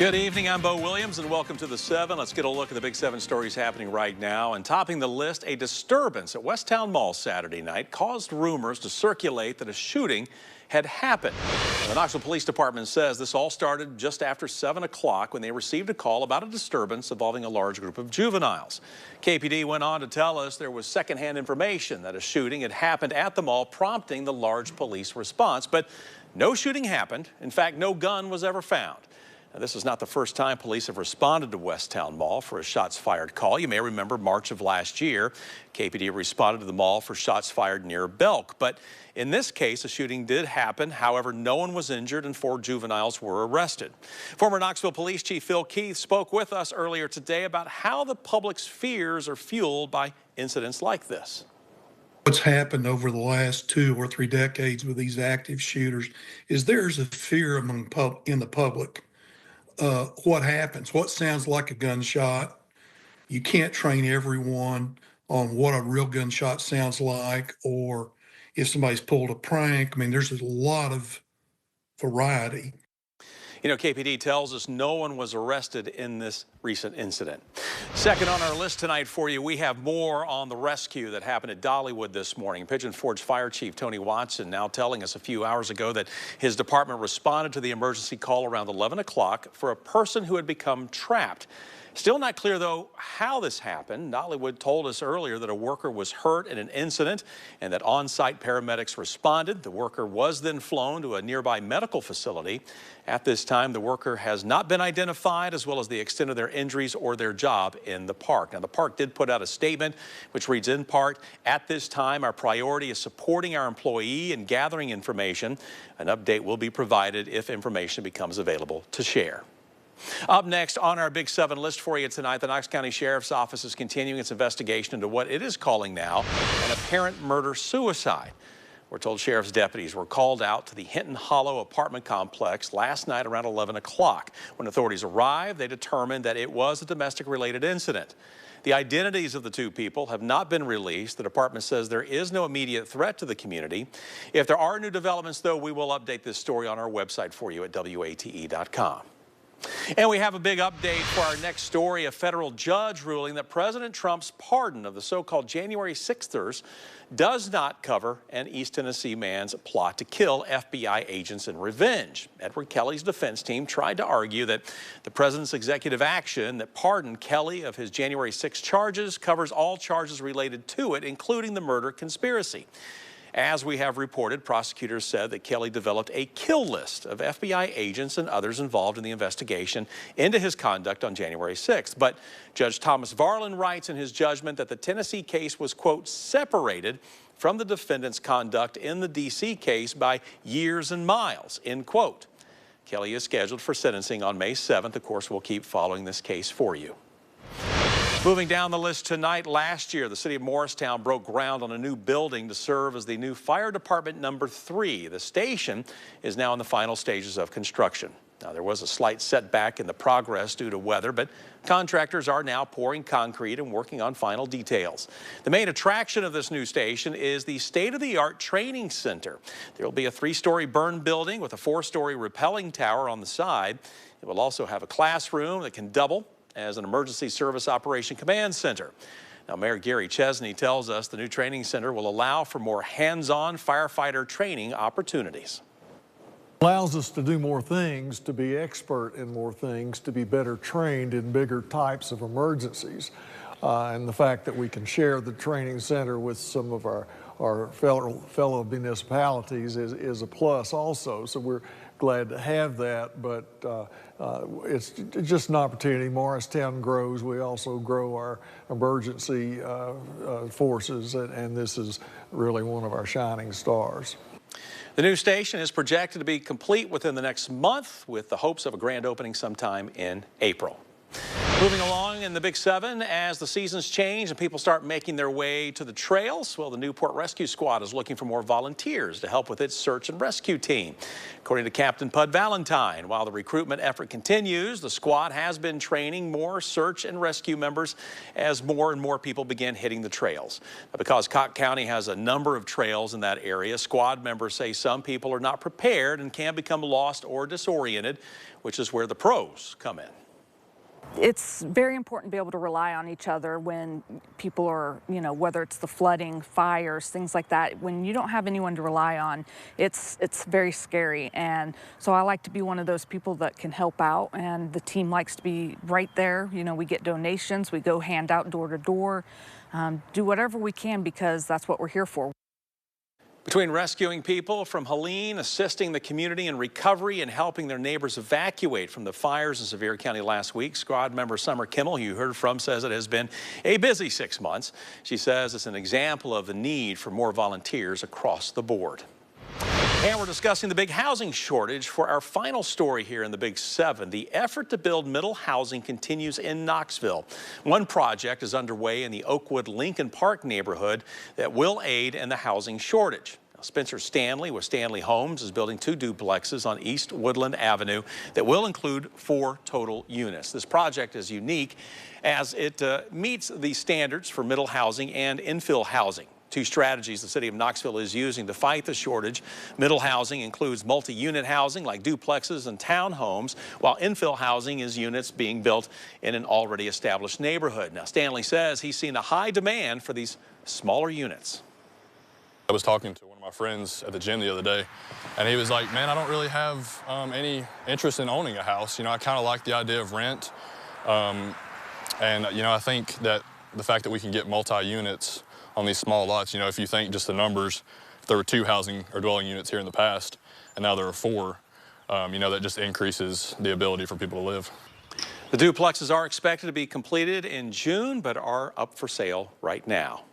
Good evening, I'm Bo Williams and welcome to the 7. Let's get a look at the big 7 stories happening right now. And topping the list, a disturbance at Westtown Mall Saturday night caused rumors to circulate that a shooting had happened. The Knoxville Police Department says this all started just after 7 o'clock when they received a call about a disturbance involving a large group of juveniles. KPD went on to tell us there was secondhand information that a shooting had happened at the mall, prompting the large police response. But no shooting happened. In fact, no gun was ever found. Now, this is not the first time police have responded to Westtown Mall for a shots fired call. You may remember March of last year, KPD responded to the mall for shots fired near Belk. But in this case, a shooting did happen. However, no one was injured and 4 juveniles were arrested. Former Knoxville Police Chief Phil Keith spoke with us earlier today about how the public's fears are fueled by incidents like this. What's happened over the last 2 or 3 decades with these active shooters is there's a fear in the public. What happens? What sounds like a gunshot? You can't train everyone on what a real gunshot sounds like, or if somebody's pulled a prank. I mean, there's a lot of variety. You know, KPD tells us no one was arrested in this recent incident. Second on our list tonight for you, we have more on the rescue that happened at Dollywood this morning. Pigeon Forge Fire Chief Tony Watson now telling us a few hours ago that his department responded to the emergency call around 11 o'clock for a person who had become trapped. Still not clear, though, how this happened. Dollywood told us earlier that a worker was hurt in an incident and that on-site paramedics responded. The worker was then flown to a nearby medical facility. At this time, the worker has not been identified, as well as the extent of their injuries or their job in the park. Now, the park did put out a statement which reads in part, "At this time, our priority is supporting our employee and gathering information. An update will be provided if information becomes available to share." Up next on our Big 7 list for you tonight, the Knox County Sheriff's Office is continuing its investigation into what it is calling now an apparent murder-suicide. We're told sheriff's deputies were called out to the Hinton Hollow apartment complex last night around 11 o'clock. When authorities arrived, they determined that it was a domestic-related incident. The identities of the 2 people have not been released. The department says there is no immediate threat to the community. If there are new developments, though, we will update this story on our website for you at WATE.com. And we have a big update for our next story, a federal judge ruling that President Trump's pardon of the so-called January 6thers does not cover an East Tennessee man's plot to kill FBI agents in revenge. Edward Kelly's defense team tried to argue that the president's executive action that pardoned Kelly of his January 6 charges covers all charges related to it, including the murder conspiracy. As we have reported, prosecutors said that Kelly developed a kill list of FBI agents and others involved in the investigation into his conduct on January 6th. But Judge Thomas Varlin writes in his judgment that the Tennessee case was, quote, separated from the defendant's conduct in the D.C. case by years and miles, end quote. Kelly is scheduled for sentencing on May 7th. Of course, we'll keep following this case for you. Moving down the list tonight, last year, the city of Morristown broke ground on a new building to serve as the new fire department number 3. The station is now in the final stages of construction. Now, there was a slight setback in the progress due to weather, but contractors are now pouring concrete and working on final details. The main attraction of this new station is the state-of-the-art training center. There will be a 3-story burn building with a 4-story rappelling tower on the side. It will also have a classroom that can double as an emergency service operation command center. Now, Mayor Gary Chesney tells us the new training center will allow for more hands-on firefighter training opportunities. Allows us to do more things, to be expert in more things, to be better trained in bigger types of emergencies. And the fact that we can share the training center with some of our fellow municipalities is a plus also. So we're glad to have that, but it's just an opportunity. Morristown grows. We also grow our emergency forces, and this is really one of our shining stars. The new station is projected to be complete within the next month, with the hopes of a grand opening sometime in April. Moving along in the Big 7, as the seasons change and people start making their way to the trails, well, the Newport Rescue Squad is looking for more volunteers to help with its search and rescue team. According to Captain Pud Valentine, while the recruitment effort continues, the squad has been training more search and rescue members as more and more people begin hitting the trails. Now, because Cook County has a number of trails in that area, squad members say some people are not prepared and can become lost or disoriented, which is where the pros come in. It's very important to be able to rely on each other when people are, whether it's the flooding, fires, things like that. When you don't have anyone to rely on, it's very scary. And so I like to be one of those people that can help out, and the team likes to be right there. We get donations, we go hand out door to door, do whatever we can because that's what we're here for. Between rescuing people from Helene, assisting the community in recovery, and helping their neighbors evacuate from the fires in Sevier County last week, squad member Summer Kimmel, who you heard from, says it has been a busy 6 months. She says it's an example of the need for more volunteers across the board. And we're discussing the big housing shortage for our final story here in the Big 7. The effort to build middle housing continues in Knoxville. One project is underway in the Oakwood Lincoln Park neighborhood that will aid in the housing shortage. Now, Spencer Stanley with Stanley Homes is building 2 duplexes on East Woodland Avenue that will include 4 total units. This project is unique as it meets the standards for middle housing and infill housing. 2 strategies the city of Knoxville is using to fight the shortage. Middle housing includes multi-unit housing like duplexes and townhomes, while infill housing is units being built in an already established neighborhood. Now, Stanley says he's seen a high demand for these smaller units. I was talking to one of my friends at the gym the other day, and he was like, man, I don't really have any interest in owning a house. I kind of like the idea of rent. And, I think that the fact that we can get multi-units on these small lots, if you think just the numbers, if there were 2 housing or dwelling units here in the past, and now there are 4, that just increases the ability for people to live. The duplexes are expected to be completed in June, but are up for sale right now.